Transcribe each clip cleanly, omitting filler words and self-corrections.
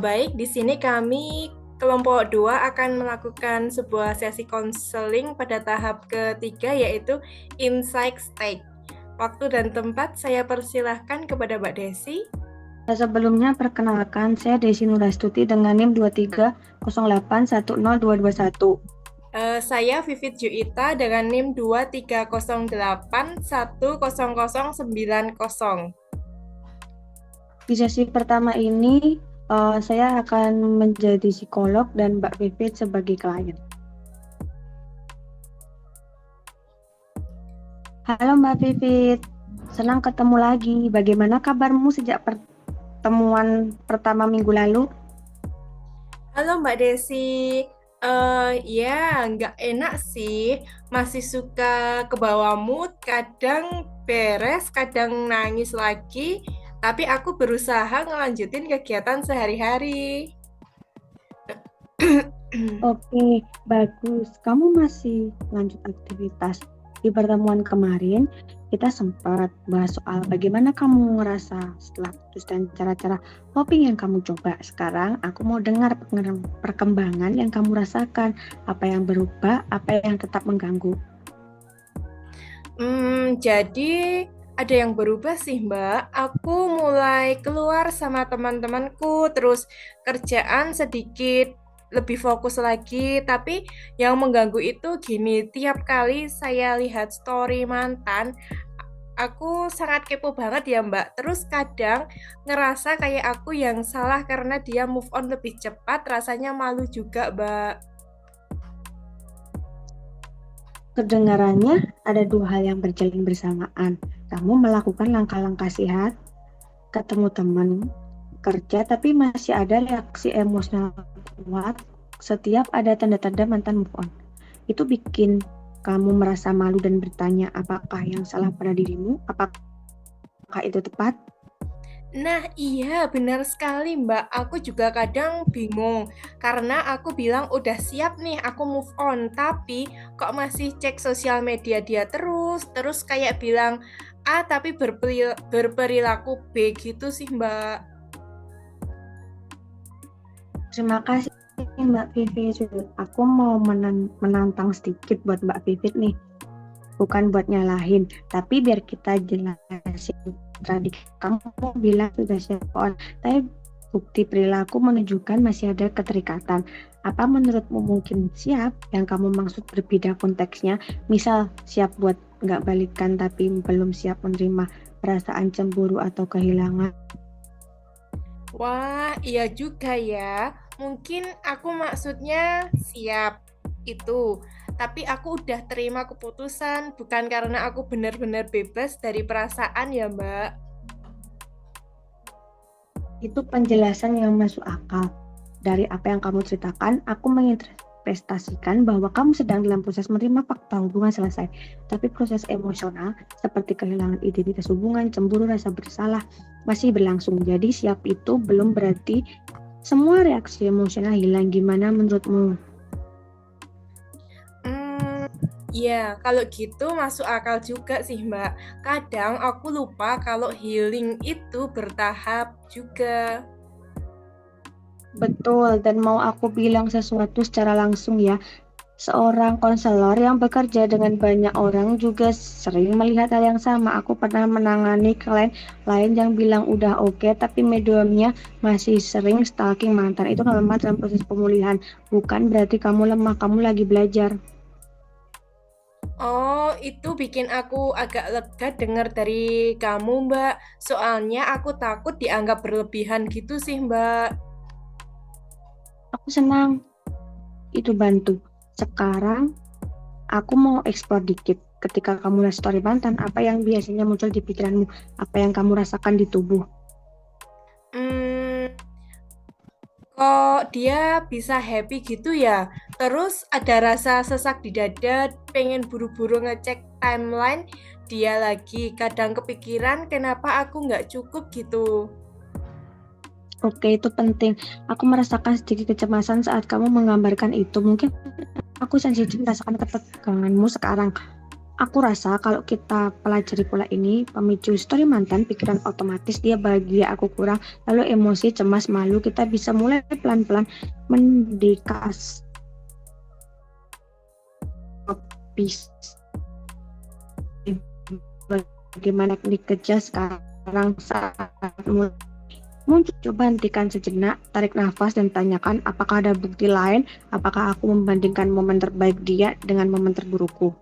Baik, di sini kami kelompok 2 akan melakukan sebuah sesi konseling pada tahap ketiga yaitu insight stage. Waktu dan tempat saya persilahkan kepada Mbak Desi. Sebelumnya, perkenalkan, saya Desi Nurastuti dengan NIM 2308102221. Saya Vivit Juita dengan NIM 2308100090. Di sesi pertama ini, saya akan menjadi psikolog dan Mbak Vivit sebagai klien. Halo Mbak Vivit, senang ketemu lagi. Bagaimana kabarmu sejak pertemuan pertama minggu lalu? Halo Mbak Desi, ya nggak enak sih, masih suka ke bawah mood, kadang beres, kadang nangis lagi, tapi aku berusaha ngelanjutin kegiatan sehari-hari. Oke, bagus. Kamu masih lanjut aktivitas. Di pertemuan kemarin, kita sempat bahas soal bagaimana kamu ngerasa setelah putus dan cara-cara coping yang kamu coba. Sekarang, aku mau dengar perkembangan yang kamu rasakan. Apa yang berubah, apa yang tetap mengganggu. Jadi ada yang berubah sih Mbak. Aku mulai keluar sama teman-temanku, terus kerjaan sedikit lebih fokus lagi. Tapi yang mengganggu itu gini, tiap kali saya lihat story mantan, aku sangat kepo banget ya Mbak. Terus kadang ngerasa kayak aku yang salah karena dia move on lebih cepat, rasanya malu juga Mbak. Kedengarannya ada dua hal yang berjalan bersamaan. Kamu melakukan langkah-langkah sehat, ketemu teman, kerja, tapi masih ada reaksi emosional kuat setiap ada tanda-tanda mantan move on. Itu bikin kamu merasa malu dan bertanya apakah yang salah pada dirimu, apakah itu tepat? Nah, iya benar sekali Mbak. Aku juga kadang bingung karena aku bilang udah siap nih aku move on, tapi kok masih cek sosial media dia terus kayak bilang A tapi berperilaku B gitu sih Mbak. Terima kasih Mbak Vivit. Aku mau menantang sedikit buat Mbak Vivit nih. Bukan buat nyalahin, tapi biar kita jelasin tadi. Kamu bilang sudah siap on, tapi bukti perilaku menunjukkan masih ada keterikatan. Apa menurutmu mungkin siap? Yang kamu maksud berbeda konteksnya, misal siap buat nggak balikan tapi belum siap menerima perasaan cemburu atau kehilangan. Wah, iya juga ya. Mungkin aku maksudnya siap itu. Tapi aku udah terima keputusan, bukan karena aku benar-benar bebas dari perasaan ya, Mbak. Itu penjelasan yang masuk akal. Dari apa yang kamu ceritakan, aku menginterpretasikan bahwa kamu sedang dalam proses menerima fakta hubungan selesai. Tapi proses emosional, seperti kehilangan identitas hubungan, cemburu, rasa bersalah, masih berlangsung. Jadi siap itu belum berarti semua reaksi emosional hilang. Gimana menurutmu? Hmm, ya, kalau gitu masuk akal juga sih, Mbak. Kadang aku lupa kalau healing itu bertahap juga. Betul, dan mau aku bilang sesuatu secara langsung ya. Seorang konselor yang bekerja dengan banyak orang juga sering melihat hal yang sama. Aku pernah menangani klien lain yang bilang udah oke, tapi mediumnya masih sering stalking mantan. Itu normal dalam proses pemulihan. Bukan berarti kamu lemah, kamu lagi belajar. Oh, itu bikin aku agak lega dengar dari kamu, Mbak. Soalnya aku takut dianggap berlebihan gitu sih, Mbak. Aku senang itu bantu. Sekarang aku mau explore dikit. Ketika kamu lihat story mantan, apa yang biasanya muncul di pikiranmu? Apa yang kamu rasakan di tubuh? Hmm, kok dia bisa happy gitu ya? Terus ada rasa sesak di dada, pengen buru-buru ngecek timeline dia lagi. Kadang kepikiran kenapa aku nggak cukup gitu. Oke, itu penting. Aku merasakan sedikit kecemasan saat kamu menggambarkan itu. Mungkin aku sensitif merasakan keteganganmu sekarang. Aku rasa kalau kita pelajari pola ini, pemicu story mantan, pikiran otomatis dia bahagia, aku kurang, lalu emosi, cemas, malu, kita bisa mulai pelan-pelan mendekati bagaimana kerja sekarang saat mulai muncul. Coba hentikan sejenak, tarik nafas dan tanyakan apakah ada bukti lain, apakah aku membandingkan momen terbaik dia dengan momen terburukku.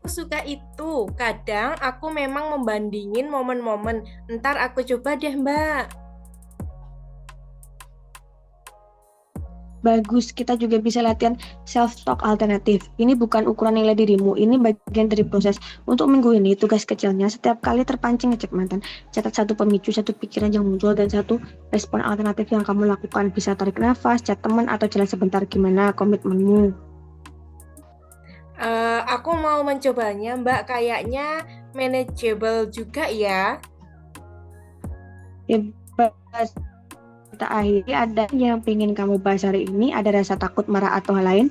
Aku suka itu. Kadang aku memang membandingin momen-momen. Ntar aku coba deh, Mbak. Bagus, kita juga bisa latihan self-talk alternatif. Ini bukan ukuran nilai dirimu, ini bagian dari proses. Untuk minggu ini, tugas kecilnya setiap kali terpancing ngecek mantan, catat satu pemicu, satu pikiran yang muncul, dan satu respon alternatif yang kamu lakukan. Bisa tarik nafas, chat teman, atau jalan sebentar. Gimana komitmenmu? Aku mau mencobanya, Mbak. Kayaknya manageable juga ya. Bebas. Kita akhiri, ada yang pengen kamu bahas hari ini? Ada rasa takut, marah, atau hal lain?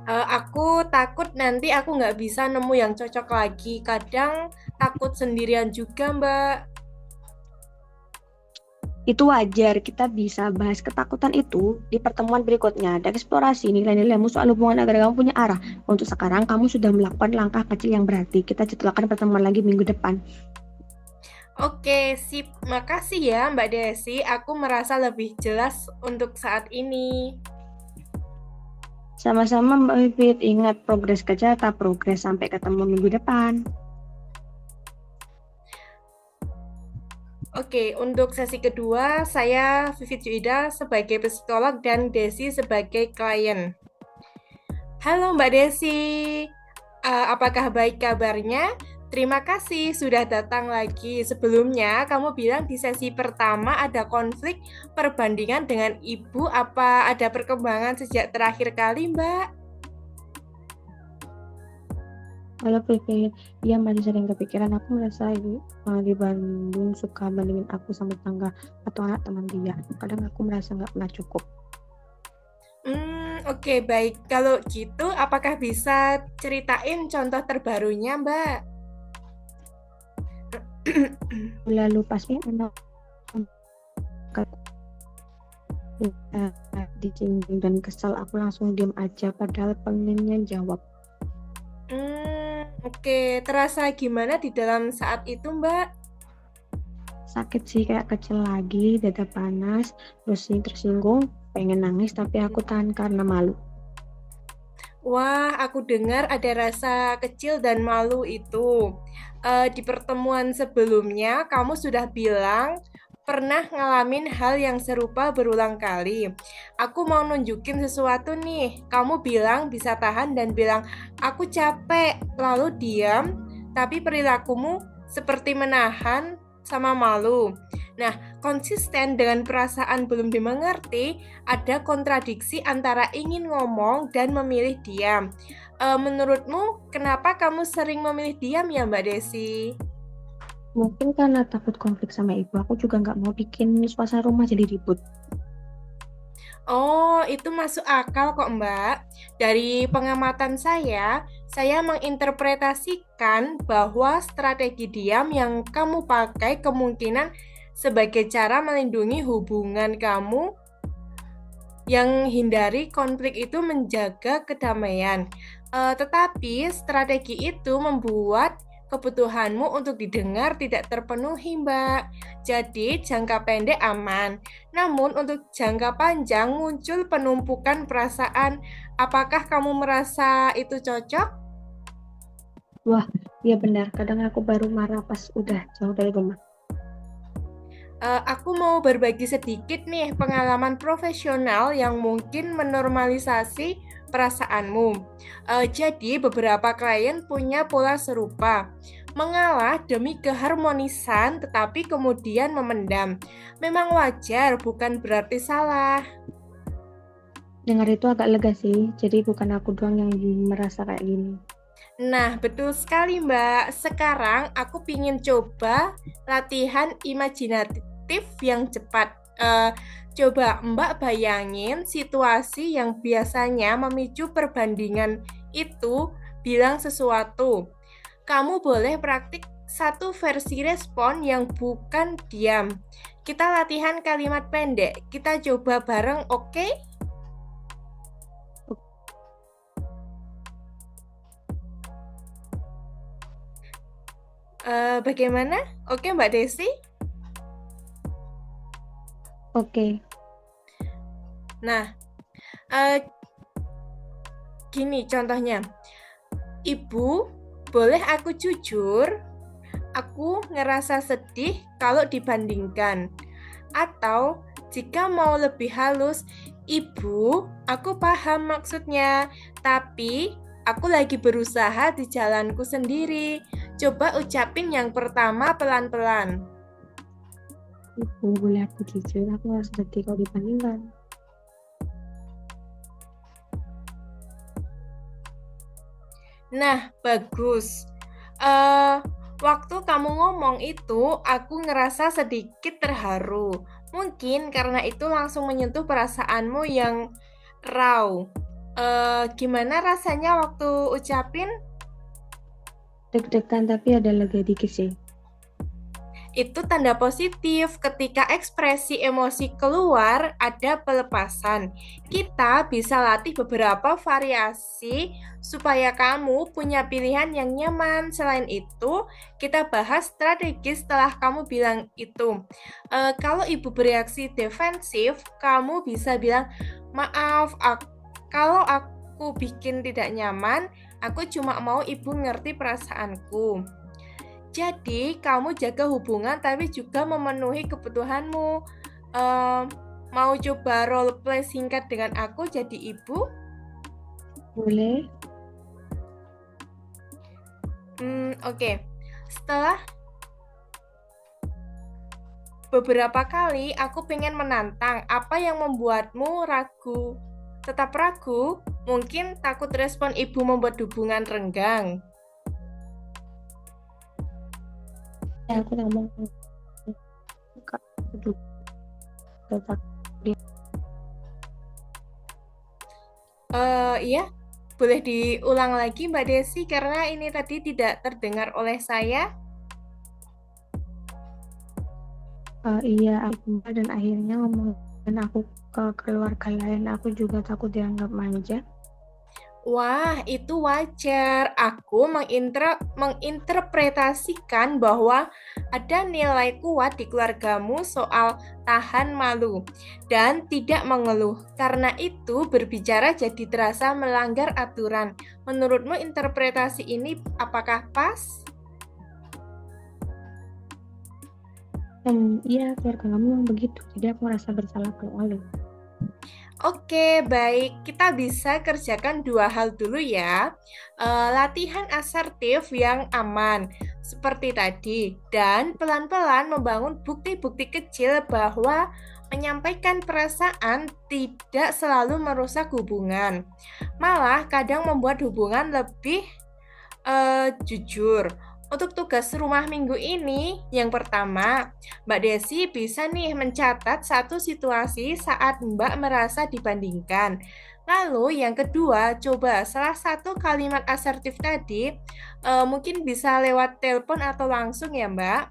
Aku takut nanti aku nggak bisa nemu yang cocok lagi. Kadang takut sendirian juga, Mbak. Itu wajar, kita bisa bahas ketakutan itu di pertemuan berikutnya dan eksplorasi nilai-nilaimu soal hubungan agar kamu punya arah. Untuk sekarang, kamu sudah melakukan langkah kecil yang berarti. Kita jadwalkan pertemuan lagi minggu depan. Oke, sip. Makasih ya, Mbak Desi. Aku merasa lebih jelas untuk saat ini. Sama-sama Mbak Vivit, ingat progres kerja tetap progres. Sampai ketemu minggu depan. Oke, untuk sesi kedua, saya Vivit Juida sebagai psikolog dan Desi sebagai klien. Halo Mbak Desi, apakah baik kabarnya? Terima kasih sudah datang lagi. Sebelumnya, kamu bilang di sesi pertama ada konflik perbandingan dengan ibu. Apa ada perkembangan sejak terakhir kali, Mbak? Halo Vivit, dia masih sering kepikiran. Aku merasa di Bandung suka bandingin aku sama tetangga atau anak teman dia. Kadang aku merasa nggak pernah cukup. Oke, baik. Kalau gitu, apakah bisa ceritain contoh terbarunya, Mbak? Lalu pasnya anak disinggung dan kesal, aku langsung diam aja padahal pengennya jawab. Oke, terasa gimana di dalam saat itu, Mbak? Sakit sih, kayak kecil lagi, dada panas, terus tersinggung, pengen nangis tapi aku tahan karena malu. Wah, aku dengar ada rasa kecil dan malu itu. Di pertemuan sebelumnya, kamu sudah bilang pernah ngalamin hal yang serupa berulang kali. Aku mau nunjukin sesuatu nih. Kamu bilang bisa tahan dan bilang, aku capek, lalu diam, tapi perilakumu seperti menahan sama malu. Nah, konsisten dengan perasaan belum dimengerti, ada kontradiksi antara ingin ngomong dan memilih diam. Menurutmu, kenapa kamu sering memilih diam ya, Mbak Desi? Mungkin karena takut konflik sama ibu, aku juga nggak mau bikin suasana rumah jadi ribut. Oh, itu masuk akal kok, Mbak. Dari pengamatan saya menginterpretasikan bahwa strategi diam yang kamu pakai kemungkinan sebagai cara melindungi hubungan kamu yang hindari konflik itu menjaga kedamaian. Tetapi strategi itu membuat kebutuhanmu untuk didengar tidak terpenuhi, Mbak. Jadi jangka pendek aman. Namun untuk jangka panjang muncul penumpukan perasaan. Apakah kamu merasa itu cocok? Wah, iya benar. Kadang aku baru marah pas udah jauh dari rumah. Aku mau berbagi sedikit nih pengalaman profesional yang mungkin menormalisasi perasaanmu. Jadi beberapa klien punya pola serupa, mengalah demi keharmonisan tetapi kemudian memendam. Memang wajar, bukan berarti salah. Dengar itu agak lega sih, jadi bukan aku doang yang merasa kayak gini. Nah, betul sekali Mbak. Sekarang aku pingin coba latihan imajinatif yang cepat. Coba Mbak bayangin situasi yang biasanya memicu perbandingan itu bilang sesuatu. Kamu boleh praktik satu versi respon yang bukan diam. Kita latihan kalimat pendek. Kita coba bareng, oke? Bagaimana? Oke, Mbak Desi? Oke. Nah, eh, gini contohnya. Ibu, boleh aku jujur? Aku ngerasa sedih kalau dibandingkan. Atau jika mau lebih halus, Ibu, aku paham maksudnya, tapi aku lagi berusaha di jalanku sendiri. Coba ucapin yang pertama pelan-pelan. Ibu, boleh aku jujur, aku merasa sedih kalau dibandingkan. Nah, bagus. Eh, waktu kamu ngomong itu, aku ngerasa sedikit terharu. Mungkin karena itu langsung menyentuh perasaanmu yang raw. Gimana rasanya waktu ucapin? Deg-degan tapi ada lega dikit sih. Itu tanda positif. Ketika ekspresi emosi keluar, ada pelepasan. Kita bisa latih beberapa variasi supaya kamu punya pilihan yang nyaman. Selain itu, kita bahas strategi setelah kamu bilang itu. Kalau ibu bereaksi defensif, kamu bisa bilang, maaf, kalau aku bikin tidak nyaman, aku cuma mau ibu ngerti perasaanku. Jadi, kamu jaga hubungan tapi juga memenuhi kebutuhanmu. Mau coba role play singkat dengan aku jadi ibu? Boleh? Oke. Setelah beberapa kali aku pengen menantang, apa yang membuatmu ragu? Tetap ragu? Mungkin takut respon ibu membuat hubungan renggang. Ya, aku ngomong Kak, aduh, tetap di Iya, boleh diulang lagi Mbak Desi karena ini tadi tidak terdengar oleh saya. iya aku dan akhirnya ngomongin aku ke keluarga lain, aku juga takut dianggap manja. Wah, itu wajar. Aku menginterpretasikan bahwa ada nilai kuat di keluargamu soal tahan malu dan tidak mengeluh. Karena itu, berbicara jadi terasa melanggar aturan. Menurutmu interpretasi ini apakah pas? Iya, keluarga kamu memang begitu, jadi aku merasa bersalah kalau malu. Oke, baik. Kita bisa kerjakan dua hal dulu ya. Latihan asertif yang aman, seperti tadi. Dan pelan-pelan membangun bukti-bukti kecil bahwa menyampaikan perasaan tidak selalu merusak hubungan. Malah kadang membuat hubungan lebih jujur. Untuk tugas rumah minggu ini, yang pertama, Mbak Desi bisa nih mencatat satu situasi saat Mbak merasa dibandingkan. Lalu yang kedua, coba salah satu kalimat asertif tadi, mungkin bisa lewat telepon atau langsung ya Mbak.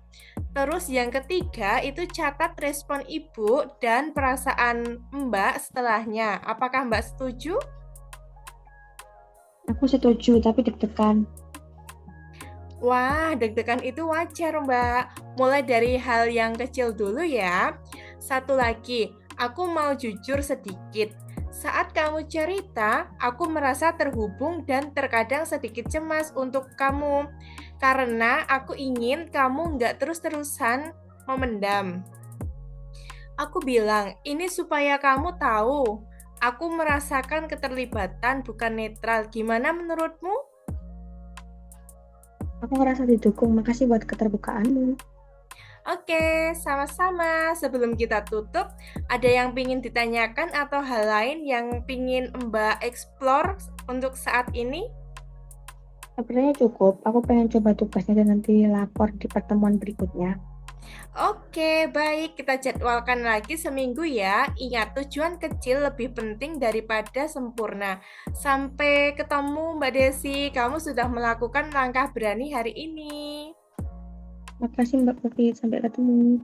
Terus yang ketiga, itu catat respon Ibu dan perasaan Mbak setelahnya. Apakah Mbak setuju? Aku setuju, tapi deg-degan. Wah, deg-degan itu wajar, Mbak. Mulai dari hal yang kecil dulu ya. Satu lagi, aku mau jujur sedikit. Saat kamu cerita, aku merasa terhubung dan terkadang sedikit cemas untuk kamu. Karena aku ingin kamu nggak terus-terusan memendam. Aku bilang, ini supaya kamu tahu. Aku merasakan keterlibatan bukan netral. Gimana menurutmu? Aku ngerasa didukung, makasih buat keterbukaanmu. Oke, sama-sama. Sebelum kita tutup, ada yang ingin ditanyakan atau hal lain yang ingin Mbak explore untuk saat ini? Sebenarnya cukup, aku pengen coba tugasnya dan nanti lapor di pertemuan berikutnya. Oke, baik. Kita jadwalkan lagi seminggu ya. Ingat, tujuan kecil lebih penting daripada sempurna. Sampai ketemu, Mbak Desi. Kamu sudah melakukan langkah berani hari ini. Makasih Mbak Vivi, sampai ketemu.